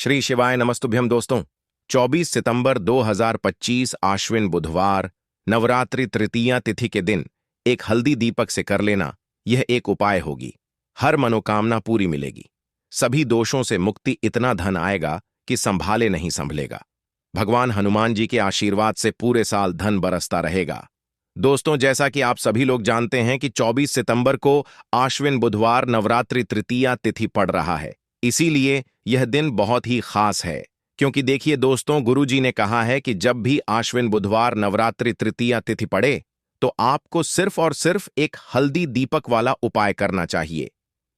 श्री शिवाय नमस्तुभ्यम दोस्तों। 24 सितंबर 2025 आश्विन बुधवार नवरात्रि तृतीया तिथि के दिन एक हल्दी दीपक से कर लेना, यह एक उपाय होगी। हर मनोकामना पूरी मिलेगी, सभी दोषों से मुक्ति, इतना धन आएगा कि संभाले नहीं संभलेगा। भगवान हनुमान जी के आशीर्वाद से पूरे साल धन बरसता रहेगा। दोस्तों, जैसा कि आप सभी लोग जानते हैं कि 24 सितंबर को आश्विन बुधवार नवरात्रि तृतीया तिथि पड़ रहा है, इसीलिए यह दिन बहुत ही खास है। क्योंकि देखिए दोस्तों, गुरुजी ने कहा है कि जब भी आश्विन बुधवार नवरात्रि तृतीया तिथि पड़े तो आपको सिर्फ और सिर्फ एक हल्दी दीपक वाला उपाय करना चाहिए।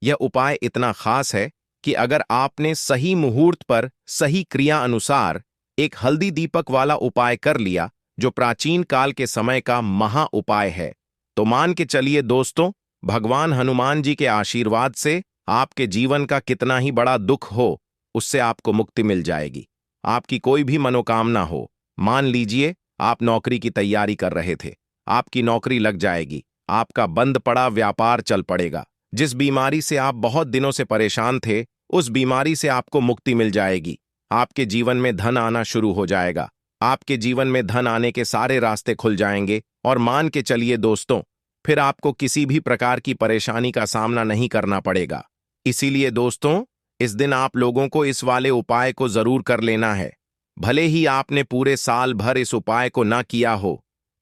यह उपाय इतना खास है कि अगर आपने सही मुहूर्त पर सही क्रिया अनुसार एक हल्दी दीपक वाला उपाय कर लिया, जो प्राचीन काल के समय का महा उपाय है, तो मान के चलिए दोस्तों, भगवान हनुमान जी के आशीर्वाद से आपके जीवन का कितना ही बड़ा दुख हो, उससे आपको मुक्ति मिल जाएगी। आपकी कोई भी मनोकामना हो, मान लीजिए आप नौकरी की तैयारी कर रहे थे, आपकी नौकरी लग जाएगी, आपका बंद पड़ा व्यापार चल पड़ेगा, जिस बीमारी से आप बहुत दिनों से परेशान थे, उस बीमारी से आपको मुक्ति मिल जाएगी। आपके जीवन में धन आना शुरू हो जाएगा, आपके जीवन में धन आने के सारे रास्ते खुल जाएंगे और मान के चलिए दोस्तों, फिर आपको किसी भी प्रकार की परेशानी का सामना नहीं करना पड़ेगा। इसीलिए दोस्तों, इस दिन आप लोगों को इस वाले उपाय को जरूर कर लेना है। भले ही आपने पूरे साल भर इस उपाय को ना किया हो,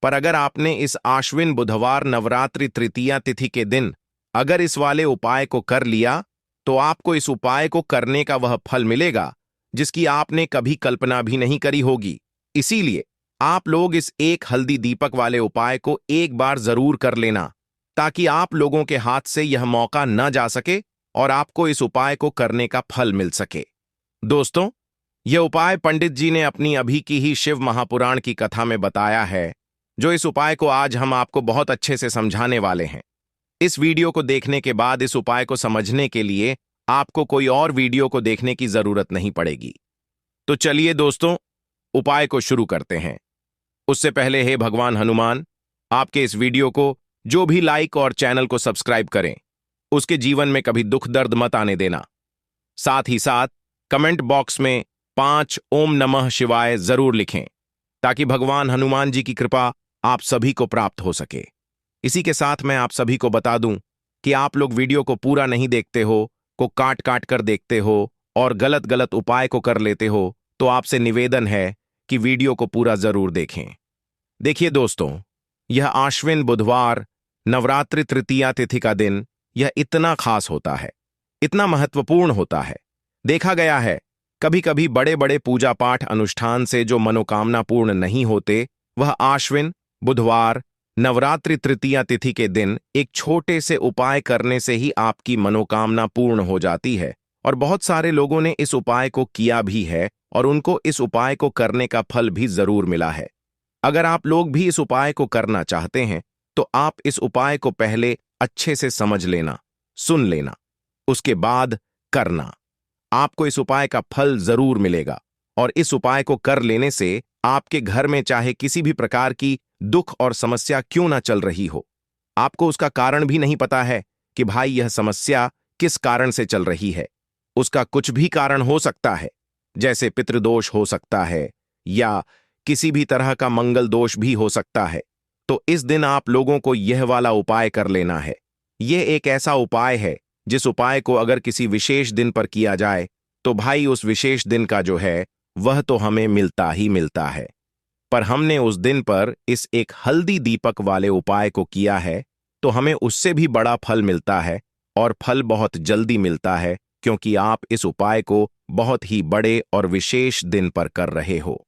पर अगर आपने इस आश्विन बुधवार नवरात्रि तृतीया तिथि के दिन अगर इस वाले उपाय को कर लिया, तो आपको इस उपाय को करने का वह फल मिलेगा जिसकी आपने कभी कल्पना भी नहीं करी होगी। इसीलिए आप लोग इस एक हल्दी दीपक वाले उपाय को एक बार जरूर कर लेना, ताकि आप लोगों के हाथ से यह मौका न जा सके और आपको इस उपाय को करने का फल मिल सके। दोस्तों, यह उपाय पंडित जी ने अपनी अभी की ही शिव महापुराण की कथा में बताया है, जो इस उपाय को आज हम आपको बहुत अच्छे से समझाने वाले हैं। इस वीडियो को देखने के बाद इस उपाय को समझने के लिए आपको कोई और वीडियो को देखने की जरूरत नहीं पड़ेगी। तो चलिए दोस्तों, उपाय को शुरू करते हैं। उससे पहले हे भगवान हनुमान, आपके इस वीडियो को जो भी लाइक और चैनल को सब्सक्राइब करें, उसके जीवन में कभी दुख दर्द मत आने देना। साथ ही साथ कमेंट बॉक्स में 5 ओम नमः शिवाय जरूर लिखें, ताकि भगवान हनुमान जी की कृपा आप सभी को प्राप्त हो सके। इसी के साथ मैं आप सभी को बता दूं कि आप लोग वीडियो को पूरा नहीं देखते हो, को काट काट कर देखते हो और गलत गलत उपाय को कर लेते हो, तो आपसे निवेदन है कि वीडियो को पूरा जरूर देखें। देखिए दोस्तों, यह आश्विन बुधवार नवरात्रि तृतीया तिथि का दिन यह इतना खास होता है, इतना महत्वपूर्ण होता है। देखा गया है कभी कभी बड़े बड़े पूजा पाठ अनुष्ठान से जो मनोकामना पूर्ण नहीं होते, वह आश्विन बुधवार नवरात्रि तृतीया तिथि के दिन एक छोटे से उपाय करने से ही आपकी मनोकामना पूर्ण हो जाती है। और बहुत सारे लोगों ने इस उपाय को किया भी है और उनको इस उपाय को करने का फल भी जरूर मिला है। अगर आप लोग भी इस उपाय को करना चाहते हैं, तो आप इस उपाय को पहले अच्छे से समझ लेना, सुन लेना, उसके बाद करना। आपको इस उपाय का फल जरूर मिलेगा और इस उपाय को कर लेने से आपके घर में चाहे किसी भी प्रकार की दुख और समस्या क्यों ना चल रही हो, आपको उसका कारण भी नहीं पता है कि भाई यह समस्या किस कारण से चल रही है। उसका कुछ भी कारण हो सकता है, जैसे पितृदोष हो सकता है या किसी भी तरह का मंगल दोष भी हो सकता है। तो इस दिन आप लोगों को यह वाला उपाय कर लेना है। यह एक ऐसा उपाय है जिस उपाय को अगर किसी विशेष दिन पर किया जाए, तो भाई उस विशेष दिन का जो है वह तो हमें मिलता ही मिलता है। पर हमने उस दिन पर इस एक हल्दी दीपक वाले उपाय को किया है, तो हमें उससे भी बड़ा फल मिलता है और फल बहुत जल्दी मिलता है, क्योंकि आप इस उपाय को बहुत ही बड़े और विशेष दिन पर कर रहे हो।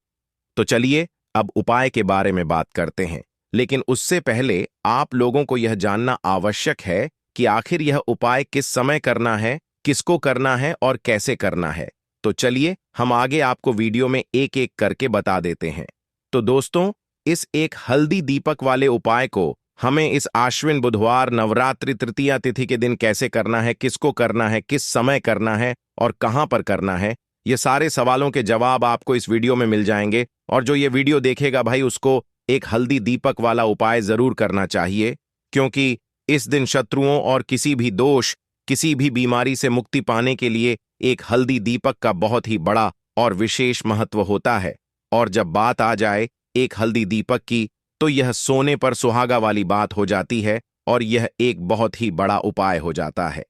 तो चलिए अब उपाय के बारे में बात करते हैं, लेकिन उससे पहले आप लोगों को यह जानना आवश्यक है कि आखिर यह उपाय किस समय करना है, किसको करना है और कैसे करना है। तो चलिए हम आगे आपको वीडियो में एक एक करके बता देते हैं। तो दोस्तों, इस एक हल्दी दीपक वाले उपाय को हमें इस आश्विन बुधवार नवरात्रि तृतीया तिथि के दिन कैसे करना है, किसको करना है, किस समय करना है और कहां पर करना है, ये सारे सवालों के जवाब आपको इस वीडियो में मिल जाएंगे। और जो ये वीडियो देखेगा भाई, उसको एक हल्दी दीपक वाला उपाय जरूर करना चाहिए, क्योंकि इस दिन शत्रुओं और किसी भी दोष, किसी भी बीमारी से मुक्ति पाने के लिए एक हल्दी दीपक का बहुत ही बड़ा और विशेष महत्व होता है। और जब बात आ जाए एक हल्दी दीपक की, तो यह सोने पर सुहागा वाली बात हो जाती है और यह एक बहुत ही बड़ा उपाय हो जाता है।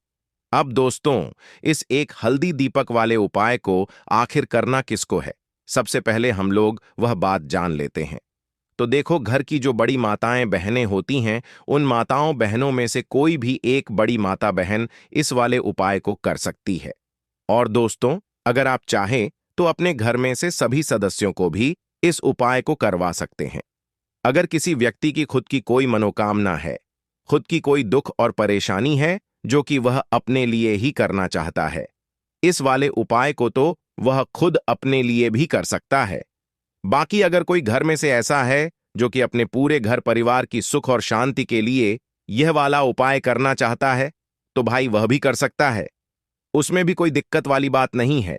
अब दोस्तों, इस एक हल्दी दीपक वाले उपाय को आखिर करना किसको है, सबसे पहले हम लोग वह बात जान लेते हैं। तो देखो, घर की जो बड़ी माताएं बहनें होती हैं, उन माताओं बहनों में से कोई भी एक बड़ी माता बहन इस वाले उपाय को कर सकती है। और दोस्तों, अगर आप चाहें तो अपने घर में से सभी सदस्यों को भी इस उपाय को करवा सकते हैं। अगर किसी व्यक्ति की खुद की कोई मनोकामना है, खुद की कोई दुख और परेशानी है जो कि वह अपने लिए ही करना चाहता है, इस वाले उपाय को तो वह खुद अपने लिए भी कर सकता है। बाकी अगर कोई घर में से ऐसा है जो कि अपने पूरे घर परिवार की सुख और शांति के लिए यह वाला उपाय करना चाहता है, तो भाई वह भी कर सकता है। उसमें भी कोई दिक्कत वाली बात नहीं है।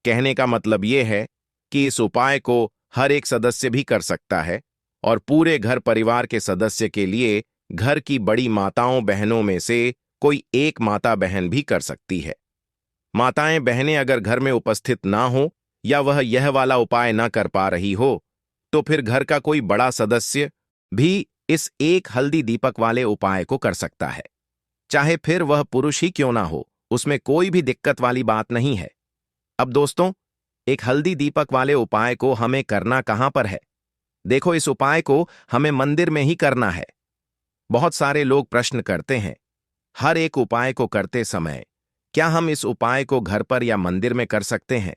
कहने का मतलब यह है कि इस उपाय को हर एक सदस्य भी कर सकता है और पूरे घर परिवार के सदस्य के लिए घर की बड़ी माताओं बहनों में से कोई एक माता बहन भी कर सकती है। माताएं बहनें अगर घर में उपस्थित ना हो या वह यह वाला उपाय ना कर पा रही हो, तो फिर घर का कोई बड़ा सदस्य भी इस एक हल्दी दीपक वाले उपाय को कर सकता है। चाहे फिर वह पुरुष ही क्यों ना हो, उसमें कोई भी दिक्कत वाली बात नहीं है। अब दोस्तों, एक हल्दी दीपक वाले उपाय को हमें करना कहां पर है? देखो, इस उपाय को हमें मंदिर में ही करना है। बहुत सारे लोग प्रश्न करते हैं, हर एक उपाय को करते समय क्या हम इस उपाय को घर पर या मंदिर में कर सकते हैं?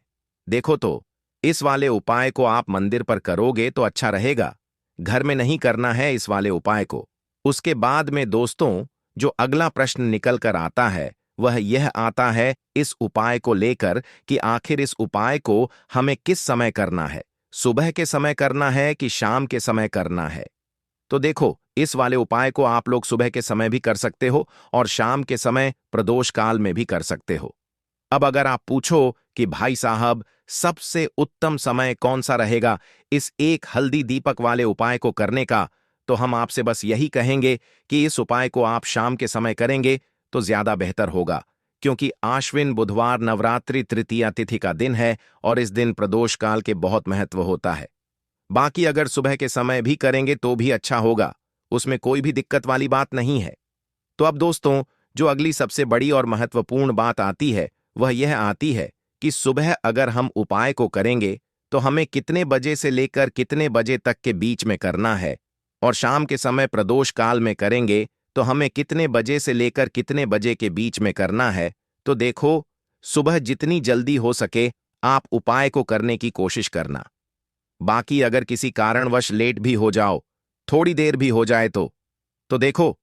देखो तो, इस वाले उपाय को आप मंदिर पर करोगे तो अच्छा रहेगा, घर में नहीं करना है इस वाले उपाय को। उसके बाद में दोस्तों, जो अगला प्रश्न निकल कर आता है वह यह आता है इस उपाय को लेकर कि आखिर इस उपाय को हमें किस समय करना है, सुबह के समय करना है कि शाम के समय करना है? तो देखो, इस वाले उपाय को आप लोग सुबह के समय भी कर सकते हो और शाम के समय प्रदोष काल में भी कर सकते हो। अब अगर आप पूछो कि भाई साहब, सबसे उत्तम समय कौन सा रहेगा इस एक हल्दी दीपक वाले उपाय को करने का, तो हम आपसे बस यही कहेंगे कि इस उपाय को आप शाम के समय करेंगे तो ज्यादा बेहतर होगा, क्योंकि आश्विन बुधवार नवरात्रि तृतीया तिथि का दिन है और इस दिन प्रदोष काल के बहुत महत्व होता है। बाकी अगर सुबह के समय भी करेंगे तो भी अच्छा होगा, उसमें कोई भी दिक्कत वाली बात नहीं है। तो अब दोस्तों, जो अगली सबसे बड़ी और महत्वपूर्ण बात आती है वह यह आती है कि सुबह अगर हम उपाय को करेंगे तो हमें कितने बजे से लेकर कितने बजे तक के बीच में करना है, और शाम के समय प्रदोष काल में करेंगे तो हमें कितने बजे से लेकर कितने बजे के बीच में करना है। तो देखो, सुबह जितनी जल्दी हो सके आप उपाय को करने की कोशिश करना। बाकी अगर किसी कारणवश लेट भी हो जाओ, थोड़ी देर भी हो जाए तो देखो,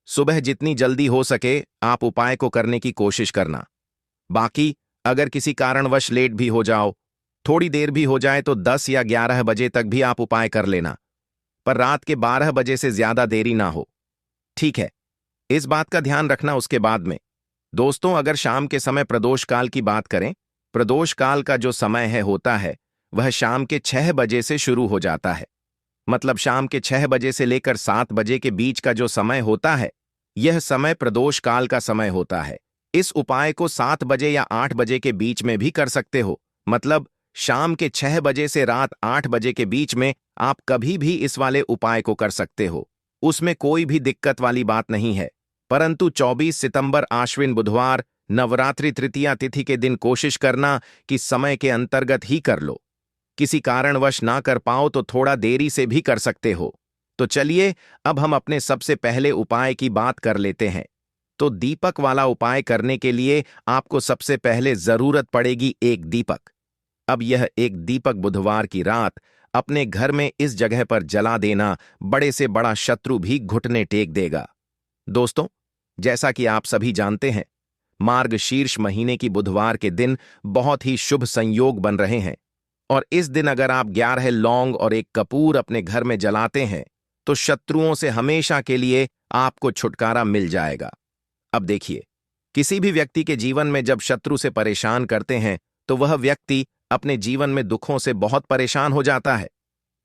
सुबह जितनी जल्दी हो सके आप उपाय को करने की कोशिश करना। बाकी अगर किसी कारणवश लेट भी हो जाओ, थोड़ी देर भी हो जाए तो 10 या 11 बजे तक भी आप उपाय कर लेना, पर रात के 12 बजे से ज्यादा देरी ना हो, ठीक है? इस बात का ध्यान रखना। उसके बाद में दोस्तों, अगर शाम के समय प्रदोष काल की बात करें, प्रदोष काल का जो समय होता है वह शाम के 6 बजे से शुरू हो जाता है। मतलब शाम के 6 बजे से लेकर 7 बजे के बीच का जो समय होता है, यह समय प्रदोष काल का समय होता है। इस उपाय को 7 बजे या 8 बजे के बीच में भी कर सकते हो। मतलब शाम के 6 बजे से रात 8 बजे के बीच में आप कभी भी इस वाले उपाय को कर सकते हो, उसमें कोई भी दिक्कत वाली बात नहीं है। परंतु 24 सितंबर आश्विन बुधवार नवरात्रि तृतीया तिथि के दिन कोशिश करना कि समय के अंतर्गत ही कर लो। किसी कारणवश ना कर पाओ तो थोड़ा देरी से भी कर सकते हो। तो चलिए, अब हम अपने सबसे पहले उपाय की बात कर लेते हैं। तो दीपक वाला उपाय करने के लिए आपको सबसे पहले जरूरत पड़ेगी एक दीपक। अब यह एक दीपक बुधवार की रात अपने घर में इस जगह पर जला देना, बड़े से बड़ा शत्रु भी घुटने टेक देगा। दोस्तों, जैसा कि आप सभी जानते हैं, मार्गशीर्ष महीने की बुधवार के दिन बहुत ही शुभ संयोग बन रहे हैं, और इस दिन अगर आप 11 लौंग और एक कपूर अपने घर में जलाते हैं तो शत्रुओं से हमेशा के लिए आपको छुटकारा मिल जाएगा। अब देखिए, किसी भी व्यक्ति के जीवन में जब शत्रु से परेशान करते हैं तो वह व्यक्ति अपने जीवन में दुखों से बहुत परेशान हो जाता है।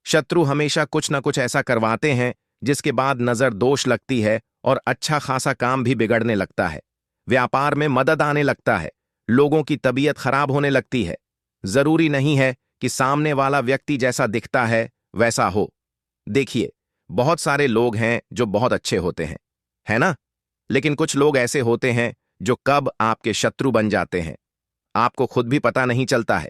शत्रु हमेशा कुछ न कुछ ऐसा करवाते हैं जिसके बाद नजर दोष लगती है और अच्छा खासा काम भी बिगड़ने लगता है, व्यापार में मदद आने लगता है, लोगों की तबीयत खराब होने लगती है। जरूरी नहीं है कि सामने वाला व्यक्ति जैसा दिखता है वैसा हो। देखिए, बहुत सारे लोग हैं जो बहुत अच्छे होते हैं, है ना? लेकिन कुछ लोग ऐसे होते हैं जो कब आपके शत्रु बन जाते हैं, आपको खुद भी पता नहीं चलता है।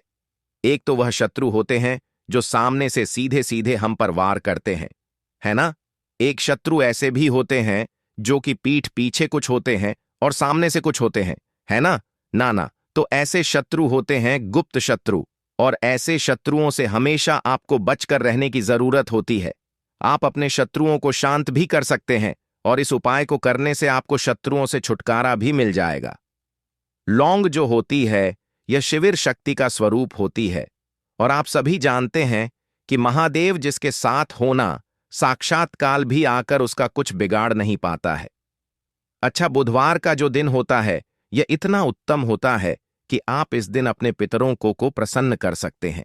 एक तो वह शत्रु होते हैं जो सामने से सीधे सीधे हम पर वार करते हैं, है ना? एक शत्रु ऐसे भी होते हैं जो कि पीठ पीछे कुछ होते हैं और सामने से कुछ होते हैं, है ना? ना ना, तो ऐसे शत्रु होते हैं गुप्त शत्रु, और ऐसे शत्रुओं से हमेशा आपको बचकर रहने की जरूरत होती है। आप अपने शत्रुओं को शांत भी कर सकते हैं, और इस उपाय को करने से आपको शत्रुओं से छुटकारा भी मिल जाएगा। लौंग जो होती है, यह शिविर शक्ति का स्वरूप होती है, और आप सभी जानते हैं कि महादेव जिसके साथ होना, साक्षात काल भी आकर उसका कुछ बिगाड़ नहीं पाता है। अच्छा, बुधवार का जो दिन होता है, यह इतना उत्तम होता है कि आप इस दिन अपने पितरों को प्रसन्न कर सकते हैं,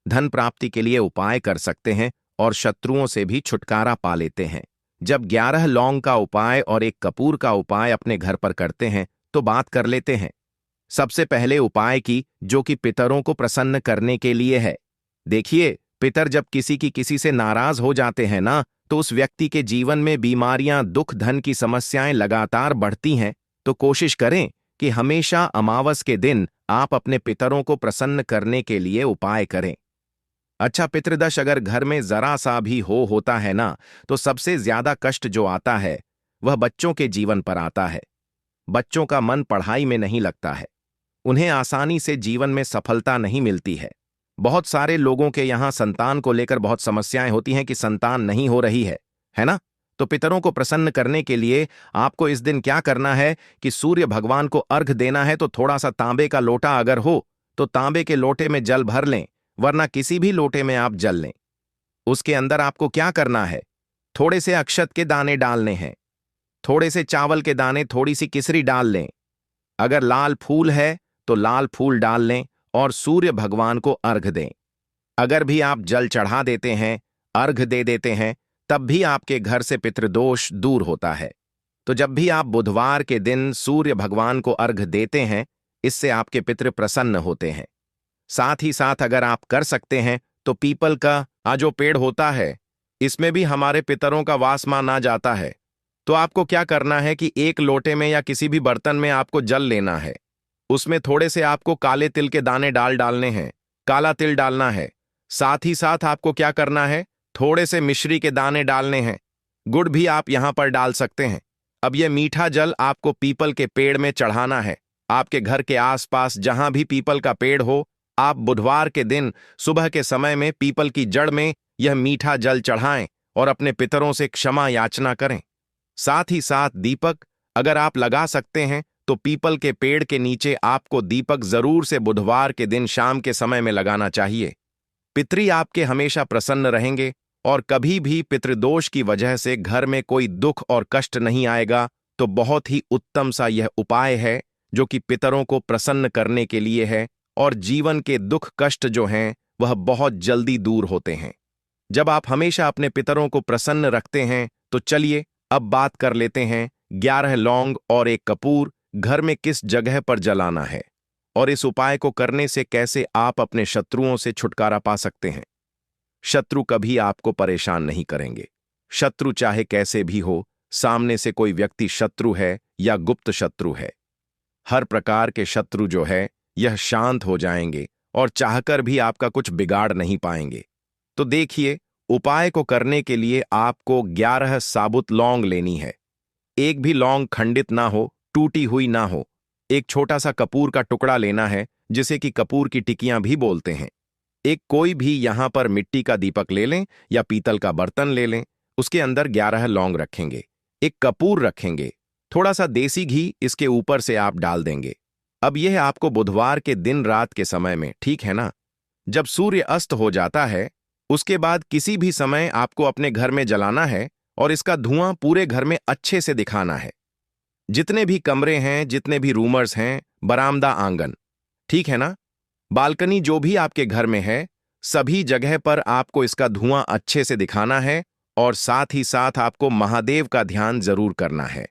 धन प्राप्ति के लिए उपाय कर सकते हैं और शत्रुओं से भी छुटकारा पा लेते हैं। जब 11 लौंग का उपाय और एक कपूर का उपाय अपने घर पर करते हैं, तो बात कर लेते हैं सबसे पहले उपाय की, जो कि पितरों को प्रसन्न करने के लिए है। देखिए, पितर जब किसी से नाराज हो जाते हैं ना, तो उस व्यक्ति के जीवन में बीमारियां, दुख, धन की समस्याएं लगातार बढ़ती हैं। तो कोशिश करें कि हमेशा अमावस के दिन आप अपने पितरों को प्रसन्न करने के लिए उपाय करें। अच्छा, पितृदोष अगर घर में जरा सा भी होता है ना, तो सबसे ज्यादा कष्ट जो आता है वह बच्चों के जीवन पर आता है। बच्चों का मन पढ़ाई में नहीं लगता है, उन्हें आसानी से जीवन में सफलता नहीं मिलती है। बहुत सारे लोगों के यहाँ संतान को लेकर बहुत समस्याएं होती हैं कि संतान नहीं हो रही है ना? तो पितरों को प्रसन्न करने के लिए आपको इस दिन क्या करना है कि सूर्य भगवान को अर्घ देना है। तो थोड़ा सा तांबे का लोटा अगर हो तो तांबे के लोटे में जल भर लें, वरना किसी भी लोटे में आप जल लें। उसके अंदर आपको क्या करना है, थोड़े से अक्षत के दाने डालने हैं, थोड़े से चावल के दाने, थोड़ी सी किसरी डाल लें। अगर लाल फूल है तो लाल फूल डाल लें और सूर्य भगवान को अर्घ दें। अगर भी आप जल चढ़ा देते हैं, अर्घ दे देते हैं, तब भी आपके घर से पितृदोष दूर होता है। तो जब भी आप बुधवार के दिन सूर्य भगवान को अर्घ देते हैं, इससे आपके पितृ प्रसन्न होते हैं। साथ ही साथ अगर आप कर सकते हैं तो पीपल का जो पेड़ होता है, इसमें भी हमारे पितरों का वास माना जाता है। तो आपको क्या करना है कि एक लोटे में या किसी भी बर्तन में आपको जल लेना है, उसमें थोड़े से आपको काले तिल के दाने डालने हैं, काला तिल डालना है। साथ ही साथ आपको क्या करना है, थोड़े से मिश्री के दाने डालने हैं, गुड़ भी आप यहां पर डाल सकते हैं। अब यह मीठा जल आपको पीपल के पेड़ में चढ़ाना है। आपके घर के आसपास जहां भी पीपल का पेड़ हो, आप बुधवार के दिन सुबह के समय में पीपल की जड़ में यह मीठा जल चढ़ाएं और अपने पितरों से क्षमा याचना करें। साथ ही साथ दीपक अगर आप लगा सकते हैं तो पीपल के पेड़ के नीचे आपको दीपक जरूर से बुधवार के दिन शाम के समय में लगाना चाहिए। पितृ आपके हमेशा प्रसन्न रहेंगे और कभी भी पितृदोष की वजह से घर में कोई दुख और कष्ट नहीं आएगा। तो बहुत ही उत्तम सा यह उपाय है जो कि पितरों को प्रसन्न करने के लिए है, और जीवन के दुख कष्ट जो हैं वह बहुत जल्दी दूर होते हैं जब आप हमेशा अपने पितरों को प्रसन्न रखते हैं। तो चलिए अब बात कर लेते हैं 11 लौंग और एक कपूर घर में किस जगह पर जलाना है, और इस उपाय को करने से कैसे आप अपने शत्रुओं से छुटकारा पा सकते हैं। शत्रु कभी आपको परेशान नहीं करेंगे। शत्रु चाहे कैसे भी हो, सामने से कोई व्यक्ति शत्रु है या गुप्त शत्रु है, हर प्रकार के शत्रु जो है यह शांत हो जाएंगे और चाहकर भी आपका कुछ बिगाड़ नहीं पाएंगे। तो देखिए, उपाय को करने के लिए आपको 11 साबुत लौंग लेनी है। एक भी लौंग खंडित ना हो, टूटी हुई ना हो। एक छोटा सा कपूर का टुकड़ा लेना है, जिसे कि कपूर की टिकियां भी बोलते हैं। एक कोई भी यहां पर मिट्टी का दीपक ले लें या पीतल का बर्तन ले लें, उसके अंदर 11 लौंग रखेंगे, एक कपूर रखेंगे, थोड़ा सा देसी घी इसके ऊपर से आप डाल देंगे। अब यह आपको बुधवार के दिन रात के समय में, ठीक है ना, जब सूर्य अस्त हो जाता है, उसके बाद किसी भी समय आपको अपने घर में जलाना है और इसका धुआं पूरे घर में अच्छे से दिखाना है। जितने भी कमरे हैं, जितने भी रूमर्स हैं, बरामदा, आंगन, ठीक है ना, बालकनी जो भी आपके घर में है, सभी जगह पर आपको इसका धुआं अच्छे से दिखाना है, और साथ ही साथ आपको महादेव का ध्यान जरूर करना है।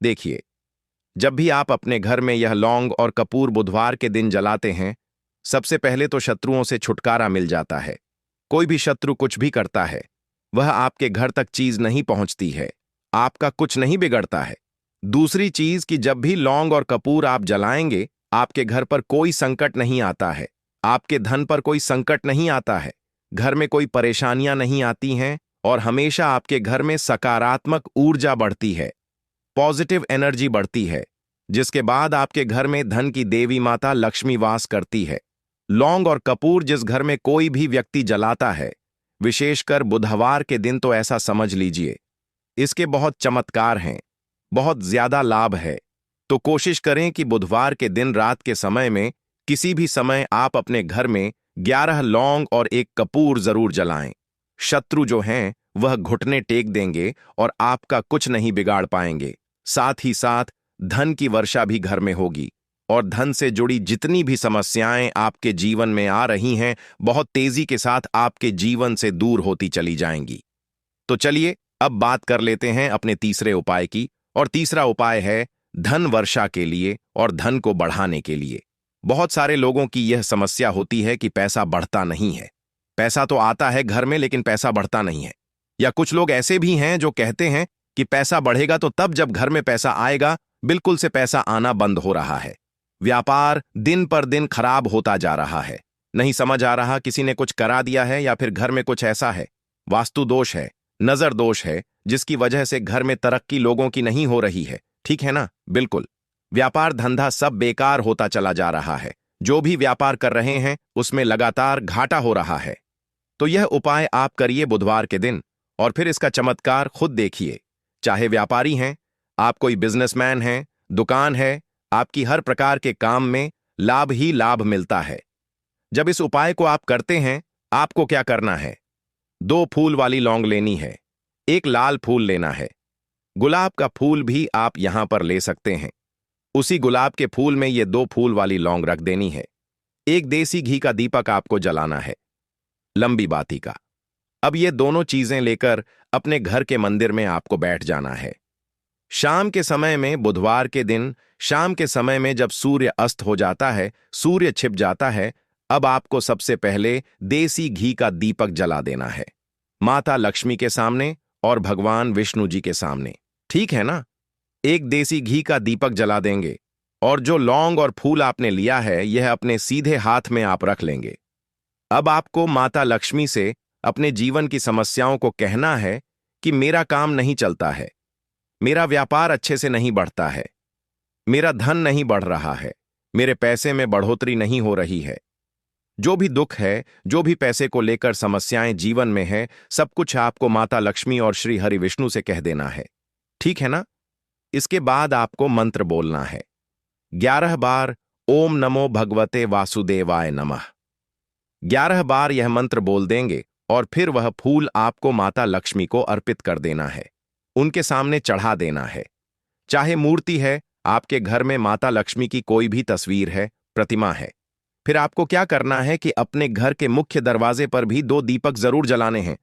देखिए, जब भी आप अपने घर में यह लौंग और कपूर बुधवार के दिन जलाते हैं, सबसे पहले तो शत्रुओं से छुटकारा मिल जाता है। कोई भी शत्रु कुछ भी करता है, वह आपके घर तक चीज नहीं पहुंचती है, आपका कुछ नहीं बिगड़ता है। दूसरी चीज कि जब भी लौंग और कपूर आप जलाएंगे, आपके घर पर कोई संकट नहीं आता है, आपके धन पर कोई संकट नहीं आता है, घर में कोई परेशानियां नहीं आती हैं और हमेशा आपके घर में सकारात्मक ऊर्जा बढ़ती है, पॉजिटिव एनर्जी बढ़ती है, जिसके बाद आपके घर में धन की देवी माता लक्ष्मी वास करती है। लौंग और कपूर जिस घर में कोई भी व्यक्ति जलाता है, विशेषकर बुधवार के दिन, तो ऐसा समझ लीजिए इसके बहुत चमत्कार हैं, बहुत ज्यादा लाभ है। तो कोशिश करें कि बुधवार के दिन रात के समय में किसी भी समय आप अपने घर में 11 लौंग और 1 कपूर जरूर जलाएं। शत्रु जो हैं वह घुटने टेक देंगे और आपका कुछ नहीं बिगाड़ पाएंगे। साथ ही साथ धन की वर्षा भी घर में होगी और धन से जुड़ी जितनी भी समस्याएं आपके जीवन में आ रही हैं, बहुत तेजी के साथ आपके जीवन से दूर होती चली जाएंगी। तो चलिए अब बात कर लेते हैं अपने तीसरे उपाय की, और तीसरा उपाय है धन वर्षा के लिए और धन को बढ़ाने के लिए। बहुत सारे लोगों की यह समस्या होती है कि पैसा बढ़ता नहीं है। पैसा तो आता है घर में, लेकिन पैसा बढ़ता नहीं है। या कुछ लोग ऐसे भी हैं जो कहते हैं कि पैसा बढ़ेगा तो तब जब घर में पैसा आएगा, बिल्कुल से पैसा आना बंद हो रहा है। व्यापार दिन पर दिन खराब होता जा रहा है। नहीं समझ आ रहा किसी ने कुछ करा दिया है या फिर घर में कुछ ऐसा है, वास्तु दोष है, नजर दोष है, जिसकी वजह से घर में तरक्की लोगों की नहीं हो रही है। ठीक है ना? बिल्कुल। व्यापार धंधा सब बेकार होता चला जा रहा है। जो भी व्यापार कर रहे हैं उसमें लगातार घाटा हो रहा है। तो यह उपाय आप करिए बुधवार के दिन और फिर इसका चमत्कार खुद देखिए। चाहे व्यापारी हैं, आप कोई बिजनेसमैन हैं, दुकान है, आपकी हर प्रकार के काम में लाभ ही लाभ मिलता है। जब इस उपाय को आप करते हैं, आपको क्या करना है? 2 फूल वाली लौंग लेनी है, 1 लाल फूल लेना है, गुलाब का फूल भी आप यहां पर ले सकते हैं। उसी गुलाब के फूल में ये 2 फूल वाली लौंग रख देनी है। 1 देसी घी का दीपक आपको जलाना है, लंबी बाती का। अब ये दोनों चीजें लेकर अपने घर के मंदिर में आपको बैठ जाना है। शाम के समय में, बुधवार के दिन शाम के समय में जब सूर्य अस्त हो जाता है, सूर्य छिप जाता है, अब आपको सबसे पहले देसी घी का दीपक जला देना है, माता लक्ष्मी के सामने और भगवान विष्णु जी के सामने। ठीक है ना? 1 देसी घी का दीपक जला देंगे और जो लौंग और फूल आपने लिया है, यह अपने सीधे हाथ में आप रख लेंगे। अब आपको माता लक्ष्मी से अपने जीवन की समस्याओं को कहना है कि मेरा काम नहीं चलता है, मेरा व्यापार अच्छे से नहीं बढ़ता है, मेरा धन नहीं बढ़ रहा है, मेरे पैसे में बढ़ोतरी नहीं हो रही है। जो भी दुख है, जो भी पैसे को लेकर समस्याएं जीवन में है, सब कुछ आपको माता लक्ष्मी और श्री हरि विष्णु से कह देना है। ठीक है ना? इसके बाद आपको मंत्र बोलना है 11 बार, ओम नमो भगवते वासुदेवाय नमः। 11 बार यह मंत्र बोल देंगे और फिर वह फूल आपको माता लक्ष्मी को अर्पित कर देना है, उनके सामने चढ़ा देना है। चाहे मूर्ति है, आपके घर में माता लक्ष्मी की कोई भी तस्वीर है, प्रतिमा है, फिर आपको क्या करना है कि अपने घर के मुख्य दरवाजे पर भी 2 दीपक जरूर जलाने हैं,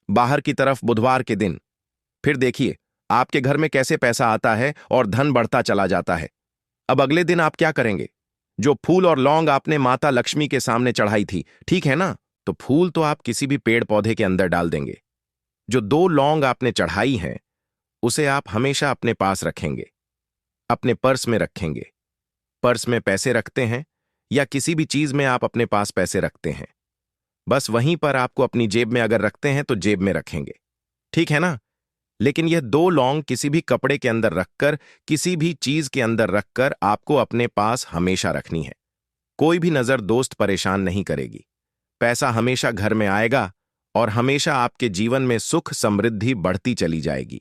बाहर की तरफ बुधवार के दिन। फिर देखिए आपके घर में कैसे पैसा आता है और धन बढ़ता चला जाता है। अब अगले दिन आप क्या करेंगे? जो फूल और लौंग आपने माता लक्ष्मी के सामने चढ़ाई थी, ठीक है ना, तो फूल तो आप किसी भी पेड़ पौधे के अंदर डाल देंगे। जो 2 लौंग आपने चढ़ाई हैं, उसे आप हमेशा अपने पास रखेंगे, अपने पर्स में रखेंगे। पर्स में पैसे रखते हैं या किसी भी चीज में आप अपने पास पैसे रखते हैं, बस वहीं पर आपको अपनी जेब में अगर रखते हैं तो जेब में रखेंगे। ठीक है ना? लेकिन यह 2 लौंग किसी भी कपड़े के अंदर रखकर, किसी भी चीज के अंदर रखकर आपको अपने पास हमेशा रखनी है। कोई भी नजर दोस्त परेशान नहीं करेगी। पैसा हमेशा घर में आएगा और हमेशा आपके जीवन में सुख समृद्धि बढ़ती चली जाएगी।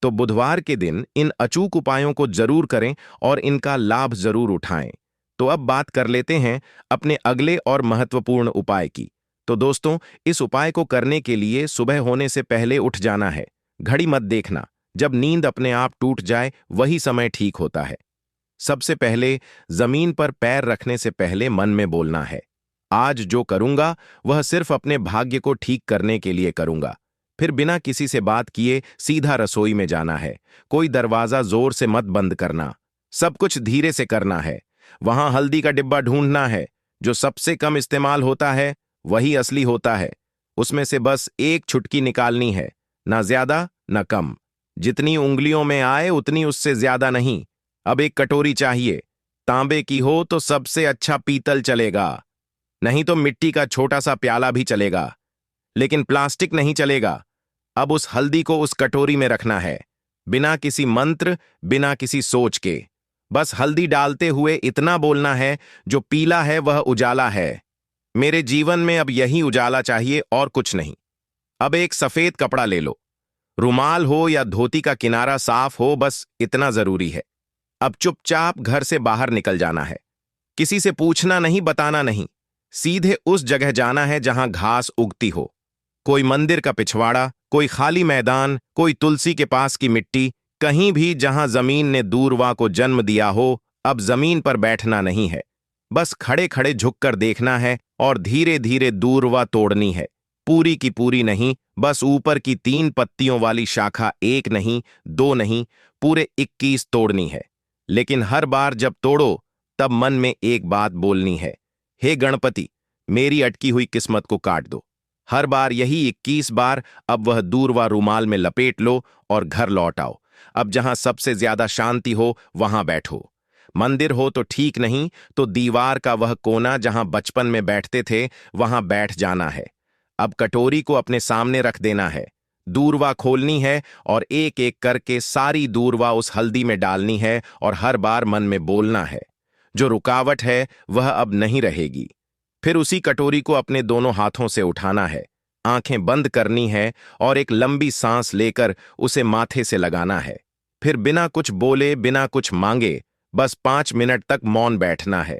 तो बुधवार के दिन इन अचूक उपायों को जरूर करें और इनका लाभ जरूर उठाएं। तो अब बात कर लेते हैं अपने अगले और महत्वपूर्ण उपाय की। तो दोस्तों, इस उपाय को करने के लिए सुबह होने से पहले उठ जाना है। घड़ी मत देखना, जब नींद अपने आप टूट जाए वही समय ठीक होता है। सबसे पहले जमीन पर पैर रखने से पहले मन में बोलना है, आज जो करूंगा वह सिर्फ अपने भाग्य को ठीक करने के लिए करूंगा। फिर बिना किसी से बात किए सीधा रसोई में जाना है। कोई दरवाजा जोर से मत बंद करना, सब कुछ धीरे से करना है। वहां हल्दी का डिब्बा ढूंढना है, जो सबसे कम इस्तेमाल होता है वही असली होता है। उसमें से बस एक चुटकी निकालनी है, ना ज्यादा ना कम। जितनी उंगलियों में आए उतनी, उससे ज्यादा नहीं। अब एक कटोरी चाहिए। तांबे की हो तो सबसे अच्छा, पीतल चलेगा, नहीं तो मिट्टी का छोटा सा प्याला भी चलेगा, लेकिन प्लास्टिक नहीं चलेगा। अब उस हल्दी को उस कटोरी में रखना है, बिना किसी मंत्र, बिना किसी सोच के। बस हल्दी डालते हुए इतना बोलना है, जो पीला है वह उजाला है। मेरे जीवन में अब यही उजाला चाहिए और कुछ नहीं। अब एक सफेद कपड़ा ले लो, रुमाल हो या धोती का किनारा साफ हो, बस इतना जरूरी है। अब चुपचाप घर से बाहर निकल जाना है। किसी से पूछना नहीं, बताना नहीं। सीधे उस जगह जाना है जहां घास उगती हो। कोई मंदिर का पिछवाड़ा, कोई खाली मैदान, कोई तुलसी के पास की मिट्टी, कहीं भी जहां जमीन ने दूरवा को जन्म दिया हो। अब जमीन पर बैठना नहीं है, बस खड़े खड़े झुककर देखना है और धीरे धीरे दूरवा तोड़नी है। पूरी की पूरी नहीं, बस ऊपर की 3 पत्तियों वाली शाखा, एक नहीं, 2 नहीं, पूरे 21 तोड़नी है। लेकिन हर बार जब तोड़ो तब मन में एक बात बोलनी है, हे गणपति, मेरी अटकी हुई किस्मत को काट दो। हर बार यही 21 बार। अब वह दूरवा रूमाल में लपेट लो और घर लौट आओ। अब जहां सबसे ज्यादा शांति हो वहां बैठो। मंदिर हो तो ठीक, नहीं तो दीवार का वह कोना जहां बचपन में बैठते थे वहां बैठ जाना है। अब कटोरी को अपने सामने रख देना है, दूरवा खोलनी है और एक एक करके सारी दूरवा उस हल्दी में डालनी है और हर बार मन में बोलना है, जो रुकावट है वह अब नहीं रहेगी। फिर उसी कटोरी को अपने दोनों हाथों से उठाना है, आंखें बंद करनी है और एक लंबी सांस लेकर उसे माथे से लगाना है। फिर बिना कुछ बोले, बिना कुछ मांगे, बस 5 मिनट तक मौन बैठना है।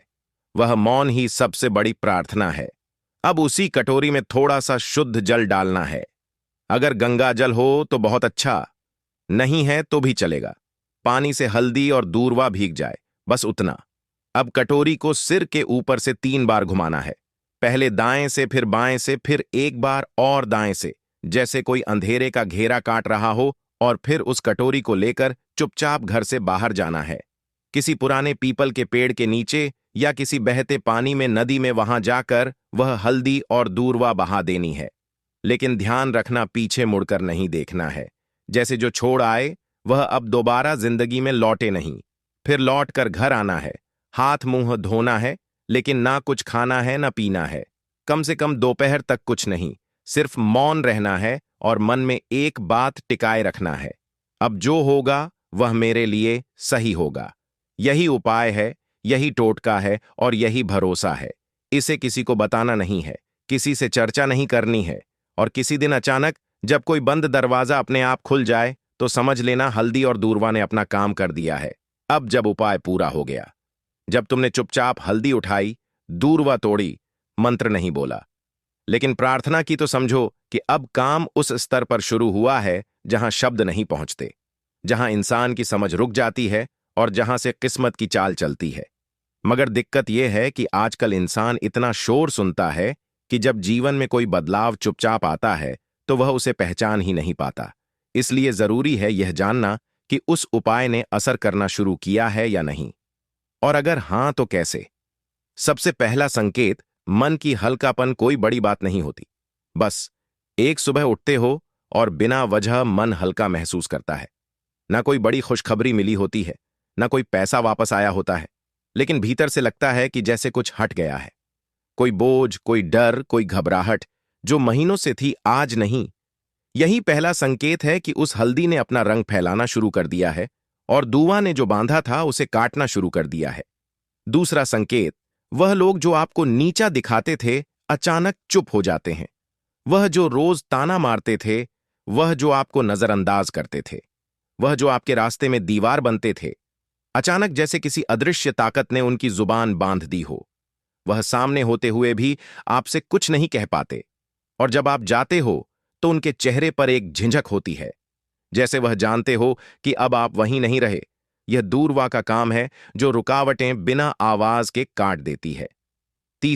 वह मौन ही सबसे बड़ी प्रार्थना है। अब उसी कटोरी में थोड़ा सा शुद्ध जल डालना है। अगर गंगा जल हो तो बहुत अच्छा, नहीं है तो भी चलेगा। पानी से हल्दी और दूरवा भीग जाए, बस उतना। अब कटोरी को सिर के ऊपर से 3 बार घुमाना है, पहले दाएं से, फिर बाएं से, फिर एक बार और दाएं से, जैसे कोई अंधेरे का घेरा काट रहा हो। और फिर उस कटोरी को लेकर चुपचाप घर से बाहर जाना है। किसी पुराने पीपल के पेड़ के नीचे या किसी बहते पानी में, नदी में, वहां जाकर वह हल्दी और दूरवा बहा देनी है। लेकिन ध्यान रखना, पीछे मुड़कर नहीं देखना है। जैसे जो छोड़ आए वह अब दोबारा जिंदगी में लौटे नहीं। फिर लौट कर घर आना है, हाथ मुंह धोना है, लेकिन ना कुछ खाना है ना पीना है। कम से कम दोपहर तक कुछ नहीं, सिर्फ मौन रहना है और मन में एक बात टिकाए रखना है, अब जो होगा वह मेरे लिए सही होगा। यही उपाय है, यही टोटका है और यही भरोसा है। इसे किसी को बताना नहीं है, किसी से चर्चा नहीं करनी है। और किसी दिन अचानक जब कोई बंद दरवाजा अपने आप खुल जाए तो समझ लेना हल्दी और दूरवा ने अपना काम कर दिया है। अब जब उपाय पूरा हो गया, जब तुमने चुपचाप हल्दी उठाई, दूरवा तोड़ी, मंत्र नहीं बोला, लेकिन प्रार्थना की, तो समझो कि अब काम उस स्तर पर शुरू हुआ है जहां शब्द नहीं पहुंचते, जहां इंसान की समझ रुक जाती है और जहां से किस्मत की चाल चलती है। मगर दिक्कत यह है कि आजकल इंसान इतना शोर सुनता है कि जब जीवन में कोई बदलाव चुपचाप आता है तो वह उसे पहचान ही नहीं पाता। इसलिए जरूरी है यह जानना कि उस उपाय ने असर करना शुरू किया है या नहीं, और अगर हां तो कैसे। सबसे पहला संकेत, मन की हल्कापन। कोई बड़ी बात नहीं होती, बस एक सुबह उठते हो और बिना वजह मन हल्का महसूस करता है। ना कोई बड़ी खुशखबरी मिली होती है, ना कोई पैसा वापस आया होता है, लेकिन भीतर से लगता है कि जैसे कुछ हट गया है। कोई बोझ, कोई डर, कोई घबराहट जो महीनों से थी, आज नहीं। यही पहला संकेत है कि उस हल्दी ने अपना रंग फैलाना शुरू कर दिया है और दूवा ने जो बांधा था उसे काटना शुरू कर दिया है। दूसरा संकेत, वह लोग जो आपको नीचा दिखाते थे अचानक चुप हो जाते हैं। वह जो रोज ताना मारते थे, वह जो आपको नजरअंदाज करते थे, वह जो आपके रास्ते में दीवार बनते थे, अचानक जैसे किसी अदृश्य ताकत ने उनकी जुबान बांध दी हो। वह सामने होते हुए भी आपसे कुछ नहीं कह पाते, और जब आप जाते हो तो उनके चेहरे पर एक झिझक होती है, जैसे वह जानते हो कि अब आप वहीं नहीं रहे। यह दूरवा का काम है, जो रुकावटें बिना आवाज के काट देती है।